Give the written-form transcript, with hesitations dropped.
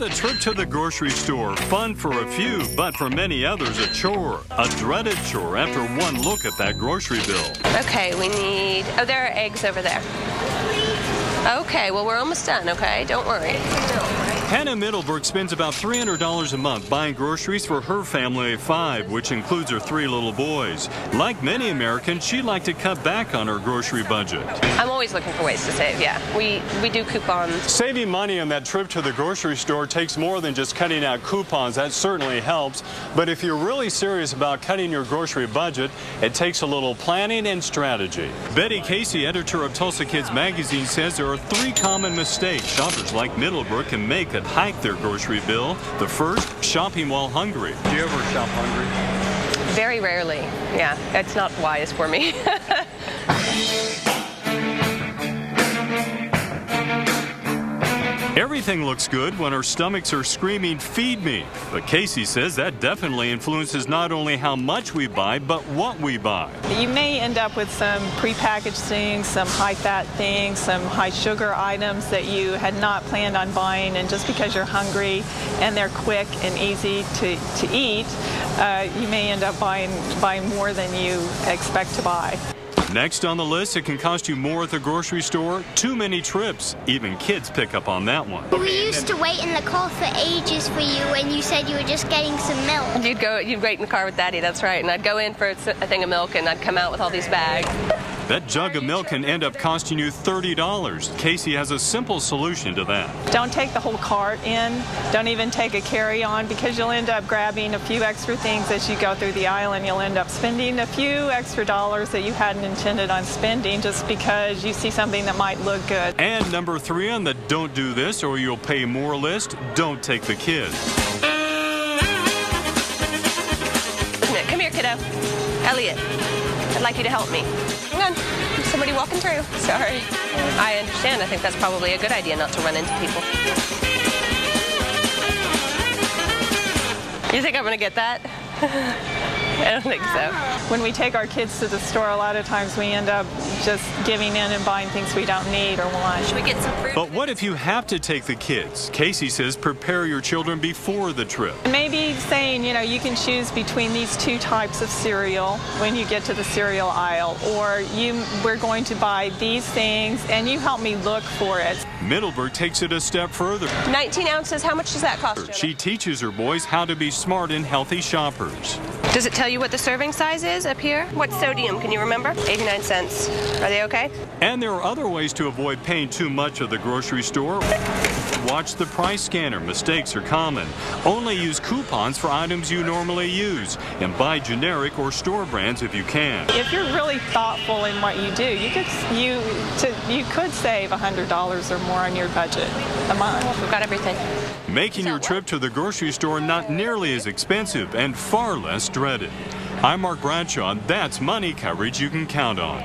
the trip to the grocery store. Fun for a few, but for many others, a chore. A dreaded chore after one look at that grocery bill. Okay, we need... Oh, there are eggs over there. Okay, well, we're almost done, okay? Don't worry. Hannah Middleburg spends about $300 a month buying groceries for her family of 5, which includes her 3 little boys. Like many Americans, she'd like to cut back on her grocery budget. I'm always looking for ways to save, yeah. We do coupons. Saving money on that trip to the grocery store takes more than just cutting out coupons. That certainly helps. But if you're really serious about cutting your grocery budget, it takes a little planning and strategy. Betty Casey, editor of Tulsa Kids Magazine, says there are 3 common mistakes shoppers like Middleburg can make that hike their grocery bill. The first, shopping while hungry. Do you ever shop hungry? Very rarely. Yeah, it's not wise for me. Everything looks good when our stomachs are screaming, "Feed me." But Casey says that definitely influences not only how much we buy, but what we buy. You may end up with some prepackaged things, some high-fat things, some high-sugar items that you had not planned on buying, and just because you're hungry and they're quick and easy to eat, you may end up buying more than you expect to buy. Next on the list, it can cost you more at the grocery store. Too many trips. Even kids pick up on that one. We used to wait in the car for ages for you when you said you were just getting some milk. You'd wait in the car with Daddy, that's right. And I'd go in for a thing of milk and I'd come out with all these bags. That jug of milk can end up costing you $30. Casey has a simple solution to that. Don't take the whole cart in. Don't even take a carry-on, because you'll end up grabbing a few extra things as you go through the aisle, and you'll end up spending a few extra dollars that you hadn't intended on spending just because you see something that might look good. And number 3 on the don't do this or you'll pay more list, don't take the kids. Come here, kiddo. Elliot, I'd like you to help me. Hang on, there's somebody walking through. Sorry. I understand. I think that's probably a good idea not to run into people. You think I'm going to get that? I don't think so. When we take our kids to the store, a lot of times we end up just giving in and buying things we don't need or want. Should we get some fruit? But what if you have to take the kids? Casey says prepare your children before the trip. Maybe saying, you can choose between these 2 types of cereal when you get to the cereal aisle, or we're going to buy these things and you help me look for it. Middleburg takes it a step further. 19 ounces, how much does that cost? She teaches her boys how to be smart and healthy shoppers. Does it tell you what the serving size is up here? What's sodium, can you remember? 89 cents. Are they okay? And there are other ways to avoid paying too much at the grocery store. Watch the price scanner. Mistakes are common. Only use coupons for items you normally use, and buy generic or store brands if you can. If you're really thoughtful in what you do, you could save $100 or more on your budget a month. We've got everything. Making your trip to the grocery store not nearly as expensive and far less dreaded. I'm Mark Bradshaw, and that's money coverage you can count on.